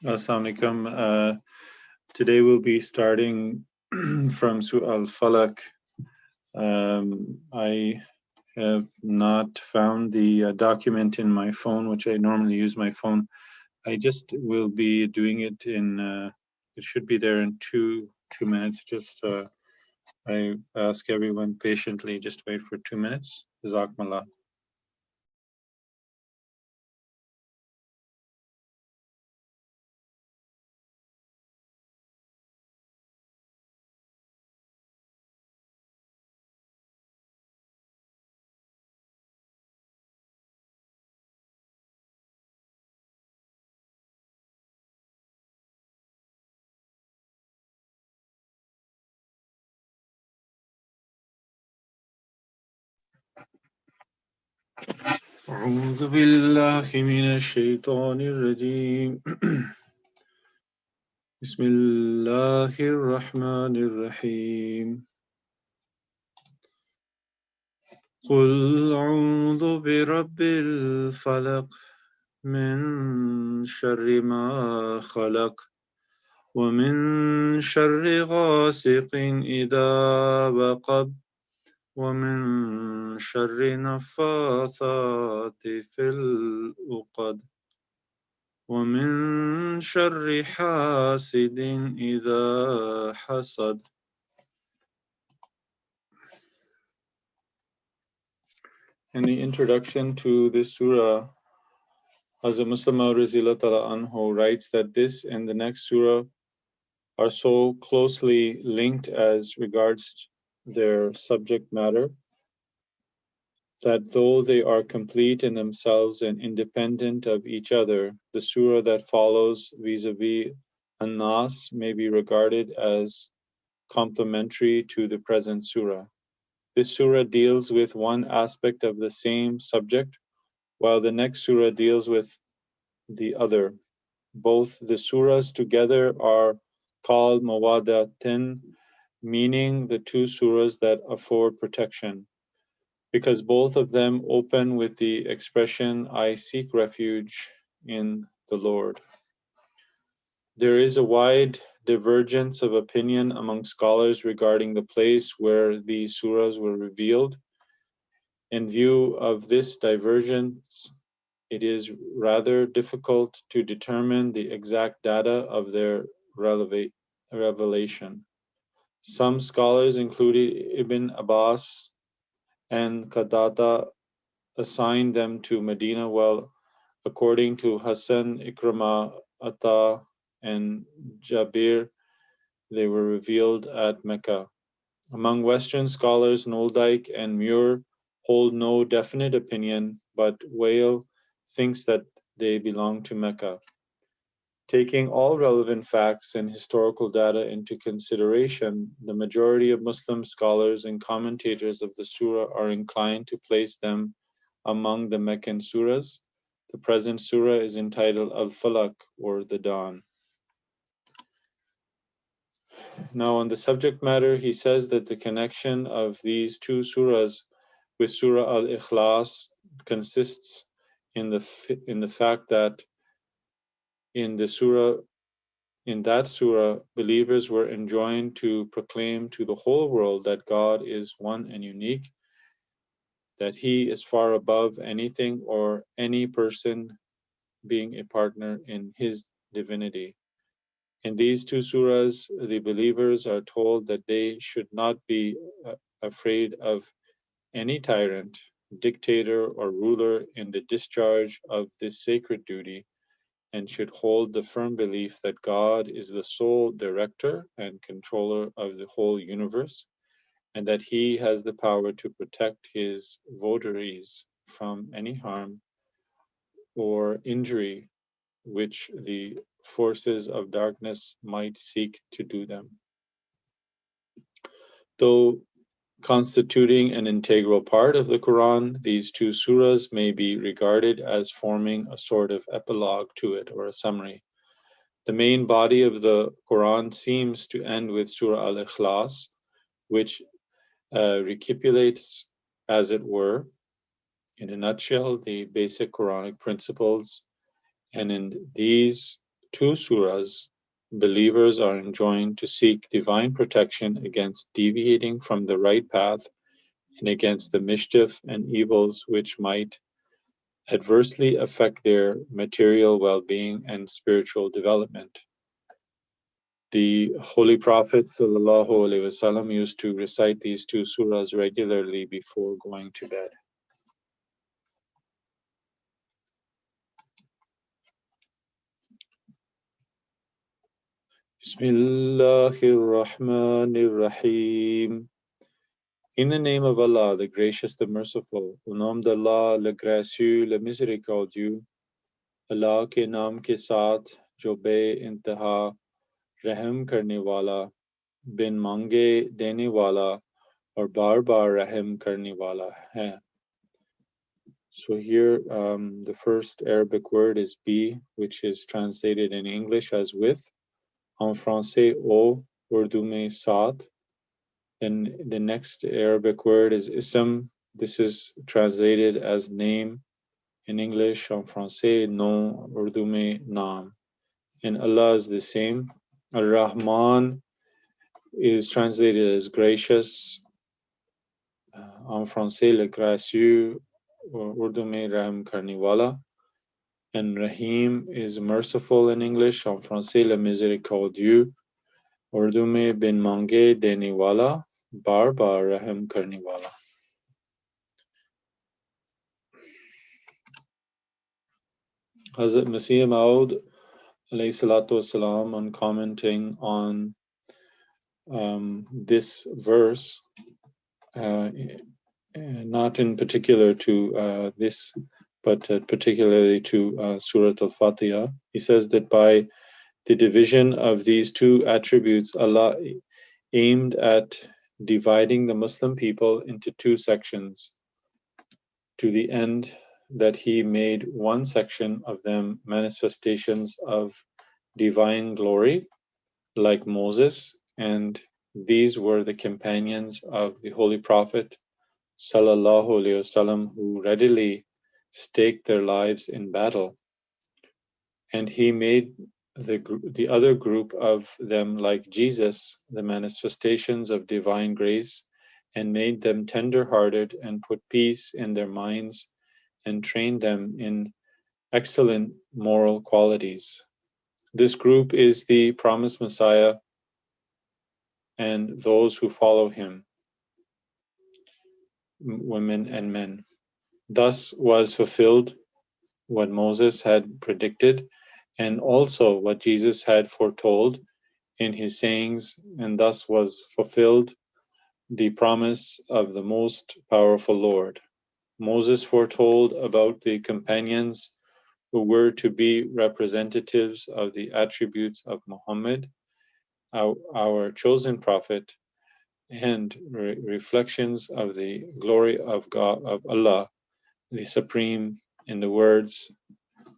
Assalamu alaikum. Today we'll be starting from Surah Al-Falaq. I have not found the document in my phone, which I normally use my phone. I just will be doing it in, it should be there in two minutes. Just, I ask everyone patiently, just wait for 2 minutes. Jazakumullah. أعوذ بالله من الشيطان الرجيم بسم الله الرحمن الرحيم قل أعوذ برب الفلق من شر ما خلق ومن شر غاسق إذا وقب ومن شر النفاثات في العقد ومن شر حاسد إذا حسد. In the introduction to this surah, Hazrat Muslim Anhu writes that this and the next surah are so closely linked as regards their subject matter that though they are complete in themselves and independent of each other, the surah that follows vis-a-vis An-Nas may be regarded as complementary to the present surah. This surah deals with one aspect of the same subject, while the next surah deals with the other. Both the surahs together are called Mawadatin, meaning the two surahs that afford protection, because both of them open with the expression, I seek refuge in the Lord. There is a wide divergence of opinion among scholars regarding the place where these surahs were revealed. In view of this divergence, it is rather difficult to determine the exact data of their revelation. Some scholars, including Ibn Abbas and Qadada, assign them to Medina, while according to Hassan, Ikramah, Atta, and Jabir, they were revealed at Mecca. Among Western scholars, Noldyke and Muir hold no definite opinion, but Whale thinks that they belong to Mecca. Taking all relevant facts and historical data into consideration, the majority of Muslim scholars and commentators of the surah are inclined to place them among the Meccan surahs. The present surah is entitled Al-Falaq, or the Dawn. Now, on the subject matter, he says that the connection of these two surahs with Surah Al-Ikhlas consists in the fact that in that surah, believers were enjoined to proclaim to the whole world that God is one and unique, that He is far above anything or any person being a partner in His divinity. In these two surahs, the believers are told that they should not be afraid of any tyrant, dictator, or ruler in the discharge of this sacred duty, and should hold the firm belief that God is the sole director and controller of the whole universe, and that He has the power to protect His votaries from any harm or injury which the forces of darkness might seek to do them. Though constituting an integral part of the Quran, these two surahs may be regarded as forming a sort of epilogue to it, or a summary. The main body of the Quran seems to end with Surah Al-Ikhlas, which recapitulates, as it were, in a nutshell, the basic Quranic principles. And in these two surahs, believers are enjoined to seek divine protection against deviating from the right path and against the mischief and evils which might adversely affect their material well-being and spiritual development. The Holy Prophet ﷺ used to recite these two surahs regularly before going to bed. Bismillahir Rahmanir Rahim. In the name of Allah, the Gracious, the Merciful, au nom d'Allah, le Gracieux, le Miséricordieux, Allah ke naam ke saath, jo be-intaha, रहम करने वाला, बिन मांगे देने वाला, और बार-बार रहम करने वाला है. So here, the first Arabic word is bi, which is translated in English as with. En français, au, Urdu mein saat. Then the next Arabic word is ism. This is translated as name in English. En français, nom, Urdu mein naam. And Allah is the same. Ar-Rahman is translated as gracious. En français, le gracieux, Urdu mein rahm karne wala. And Rahim is merciful in English. En français, le miséricordieux, Urdu mein bin mange dene wala, bar bar rahm karne wala. Hazrat Masih Maud alayhi salatu wasalam, on commenting on this verse, not in particular to this, but particularly to Surat al-Fatiha, he says that by the division of these two attributes, Allah aimed at dividing the Muslim people into two sections, to the end that He made one section of them manifestations of divine glory, like Moses, and these were the companions of the Holy Prophet Sallallahu Alaihi Wasallam, who readily staked their lives in battle. And He made the other group of them like Jesus, the manifestations of divine grace, and made them tender-hearted and put peace in their minds and trained them in excellent moral qualities. This group is the promised Messiah and those who follow him, women and men. Thus was fulfilled what Moses had predicted, and also what Jesus had foretold in his sayings, and thus was fulfilled the promise of the most powerful Lord. Moses foretold about the companions who were to be representatives of the attributes of Muhammad, our chosen prophet, and reflections of the glory of God, of Allah, the Supreme, in the words,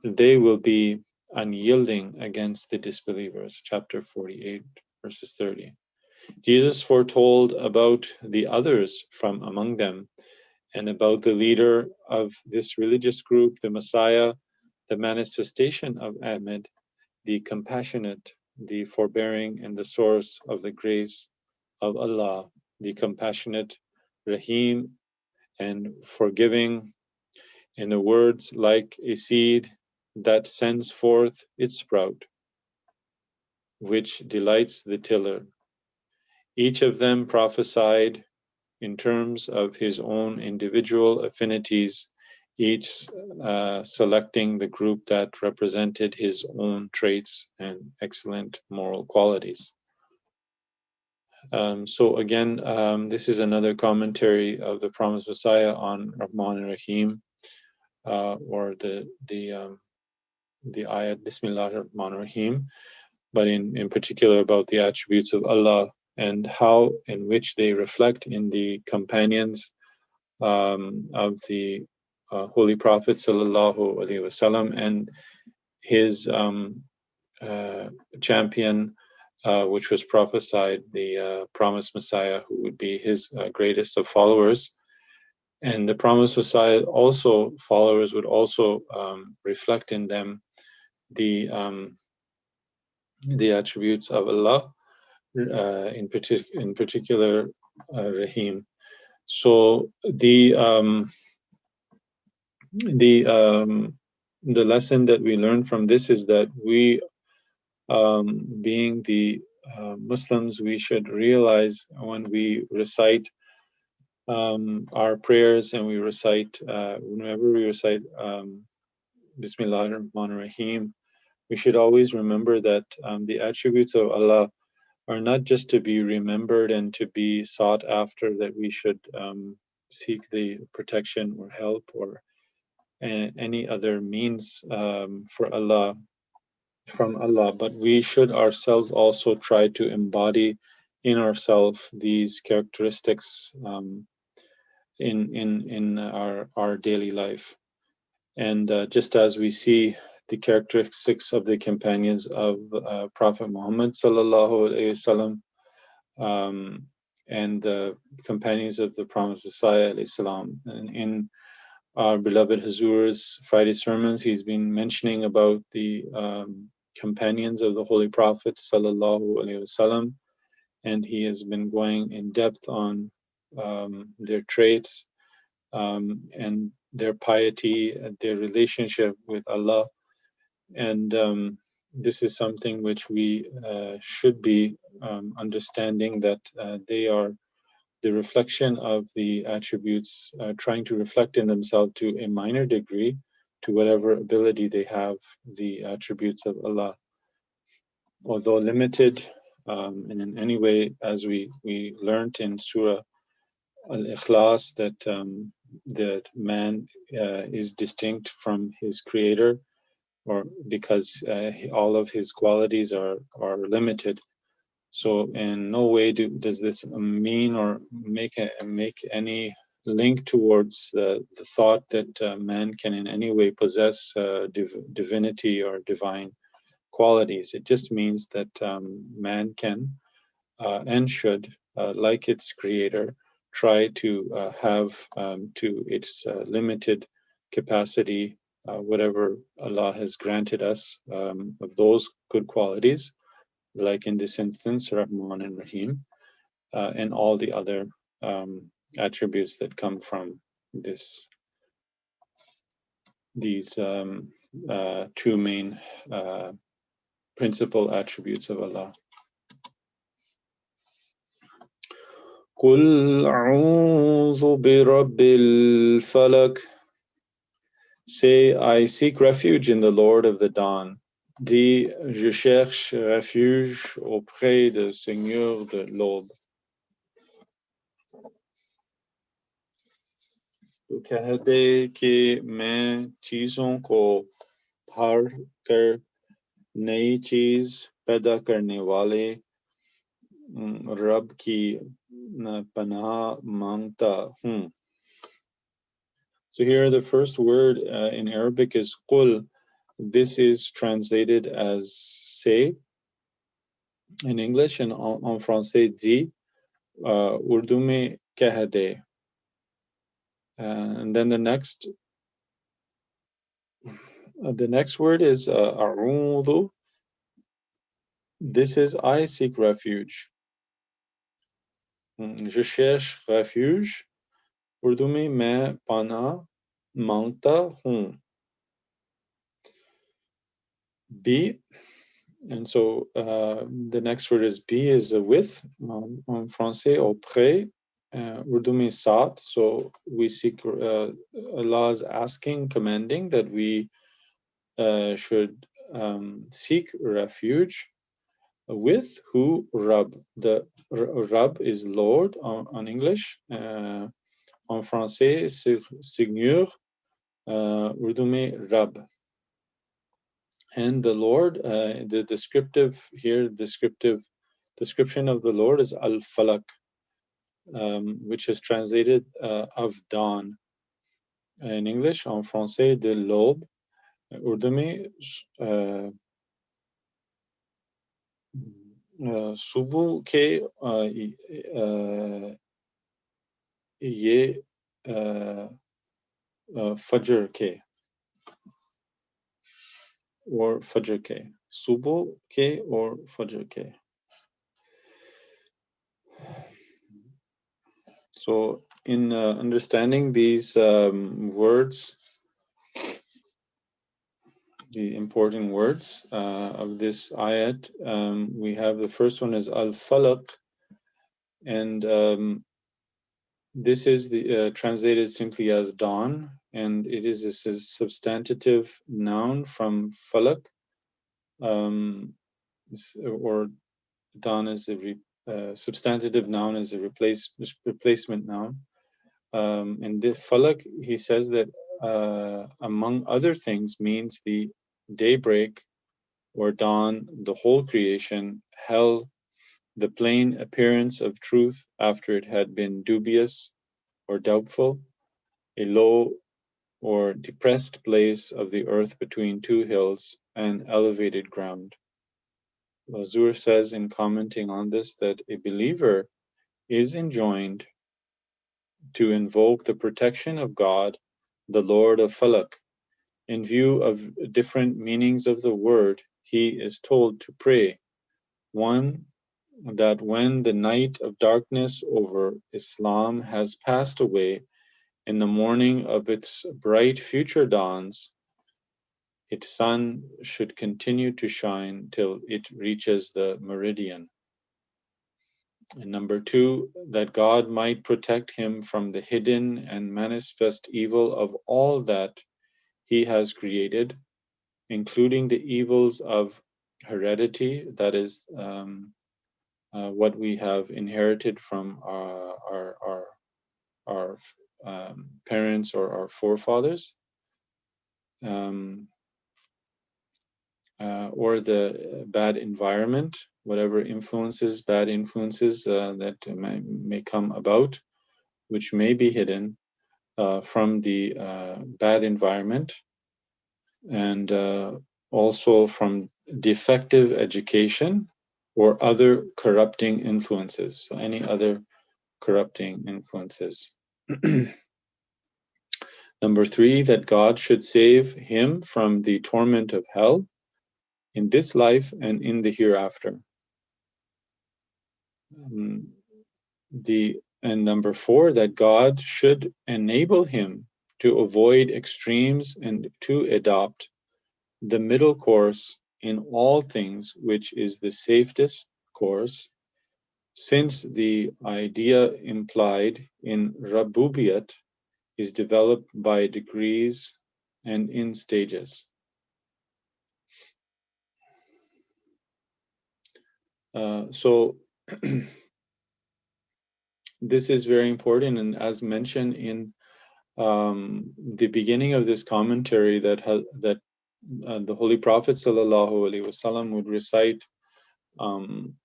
they will be unyielding against the disbelievers, chapter 48, verses 30. Jesus foretold about the others from among them and about the leader of this religious group, the Messiah, the manifestation of Ahmed, the compassionate, the forbearing, and the source of the grace of Allah, the compassionate, Rahim, and forgiving, in the words like a seed that sends forth its sprout, which delights the tiller. Each of them prophesied in terms of his own individual affinities, each selecting the group that represented his own traits and excellent moral qualities. So again, this is another commentary of the promised Messiah on Rahman and Rahim, or the ayat Bismillahir Rahmanir Rahim, but in particular about the attributes of Allah and how in which they reflect in the companions of the Holy Prophet Sallallahu Alaihi Wasallam and his champion, which was prophesied, the promised Messiah, who would be his greatest of followers. And the promised Messiah also, followers would also reflect in them the the attributes of Allah, in particular Rahim. So the lesson that we learn from this is that we, being the Muslims, we should realize when we recite our prayers and we recite, whenever we recite Bismillah ar-Rahman ar-Rahim, we should always remember that the attributes of Allah are not just to be remembered and to be sought after, that we should seek the protection or help or any other means for Allah, from Allah, but we should ourselves also try to embody in ourselves these characteristics in our daily life. And just as we see the characteristics of the companions of Prophet Muhammad sallallahu alaihi wasallam, and the companions of the promised Messiah alayhi salam, and in our beloved Hazur's Friday sermons, he's been mentioning about the companions of the Holy Prophet sallallahu alaihi wasallam, and he has been going in depth on their traits and their piety and their relationship with Allah. And this is something which we should be understanding, that they are the reflection of the attributes, trying to reflect in themselves to a minor degree, to whatever ability they have, the attributes of Allah. Although limited, and in any way, as we learned in Surah Al-Ikhlas, that man is distinct from his creator, or because all of his qualities are limited. So in no way does this mean or make any link towards the thought that man can in any way possess divinity or divine qualities. It just means that man can and should, like its creator, try to have to its limited capacity whatever Allah has granted us of those good qualities, like in this instance, Rahman and Rahim, and all the other attributes that come from these two main principal attributes of Allah. قُلْ أَعُوذُ بِرَبِّ الْفَلَقِ. Say, I seek refuge in the Lord of the Dawn. Dis, je cherche refuge auprès du Seigneur de l'Aube. तो कहते कि मैं चीज़ों को फाड़ कर नई चीज़ पैदा करने वाले रब की पनाह मांगता हूँ. So here the first word in Arabic is qul. This is translated as say in English, and en français dis. Urdu mein keh de. And then the next word is a'udhu. This is I seek refuge. Je cherche refuge. Urdu mein main panah mangta hoon. Be, and so the next word is be, is with, en français auprès. Urdu mein saat. So we seek, Allah is asking, commanding that we should seek refuge with who? Rab. The Rab is Lord on English. En français, Seigneur. Urdu mein Rab. And the Lord, the descriptive here, description of the Lord is Al-Falaq, which is translated of dawn. In English, en français, de l'aube. Urdu mein सुबह के ये Fajr ke, or Fajr ke. Subuh ke or Fajr ke. So in understanding these words, the important words of this ayat, we have the first one is Al-Falaq, and this is the translated simply as dawn, and it is a substantive noun from falak, or dawn is a substantive noun, is a replacement noun. And this falak, he says that among other things means the daybreak or dawn, the whole creation, hell, the plain appearance of truth after it had been dubious or doubtful, a low or depressed place of the earth between two hills and elevated ground. Lazur says in commenting on this that a believer is enjoined to invoke the protection of God, the Lord of Falak. In view of different meanings of the word, he is told to pray. One, that when the night of darkness over Islam has passed away, in the morning of its bright future dawns, its sun should continue to shine till it reaches the meridian. And number two, that God might protect him from the hidden and manifest evil of all that he has created, including the evils of heredity, that is what we have inherited from our parents or our forefathers, or the bad environment, whatever influences, bad influences that may come about, which may be hidden from the bad environment, and also from defective education or other corrupting influences. So any other corrupting influences. Number three, that God should save him from the torment of hell in this life and in the hereafter. And number four, that God should enable him to avoid extremes and to adopt the middle course in all things, which is the safest course, since the idea implied in Rabubiyat is developed by degrees and in stages. So this is very important, and as mentioned in the beginning of this commentary, that the Holy Prophet ﷺ would recite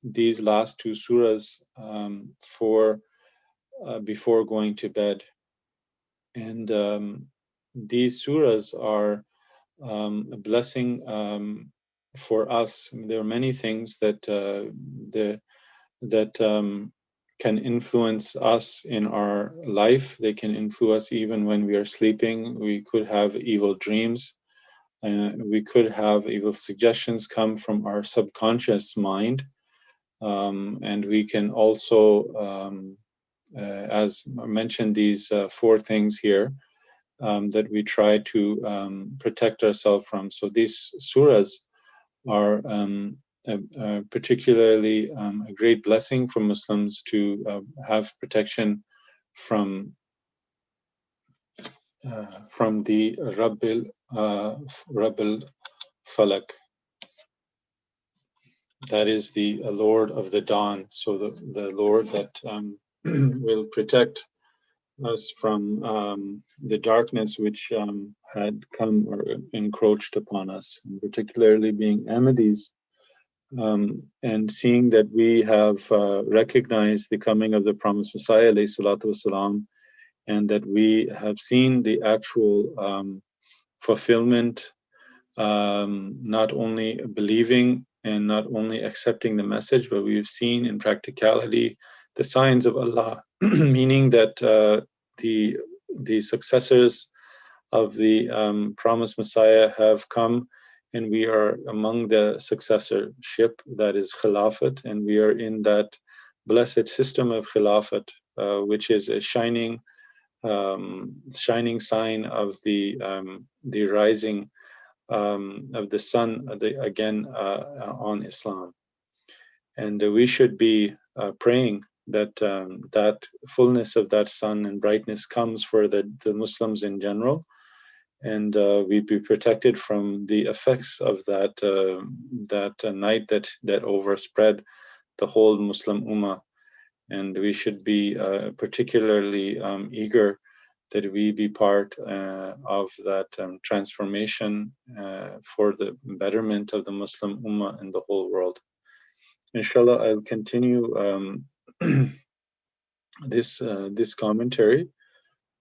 these last two surahs before going to bed, and these surahs are a blessing for us. There are many things that can influence us in our life. They can influence us even when we are sleeping. We could have evil dreams. We could have evil suggestions come from our subconscious mind. And we can also, as I mentioned, these four things here that we try to protect ourselves from. So these surahs are particularly a great blessing for Muslims to have protection from the Rabbil Falak. That is the Lord of the dawn. So the Lord that will protect us from the darkness which had come or encroached upon us, and particularly being Ahmadis. And seeing that we have recognized the coming of the promised Messiah, والسلام, and that we have seen the actual fulfillment, not only believing and not only accepting the message, but we've seen in practicality the signs of Allah, meaning that the successors of the promised Messiah have come and we are among the successorship that is Khilafat, and we are in that blessed system of Khilafat, which is a shining sign of the rising of the sun again on Islam. And we should be praying that that fullness of that sun and brightness comes for the Muslims in general, and we be protected from the effects of that night that overspread the whole Muslim Ummah. And we should be particularly eager that we be part of that transformation for the betterment of the Muslim Ummah in the whole world. Inshallah, I'll continue this commentary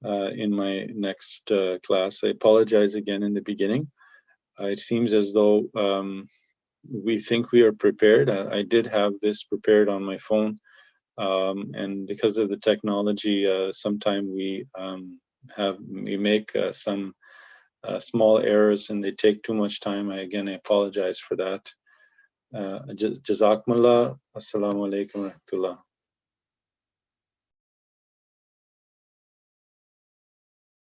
in my next class. I apologize again in the beginning. It seems as though we think we are prepared. I did have this prepared on my phone, and because of the technology, sometime we make some small errors and they take too much time. I apologize for that. Jazakumullah. Assalamu alaikum wa rahmatullah.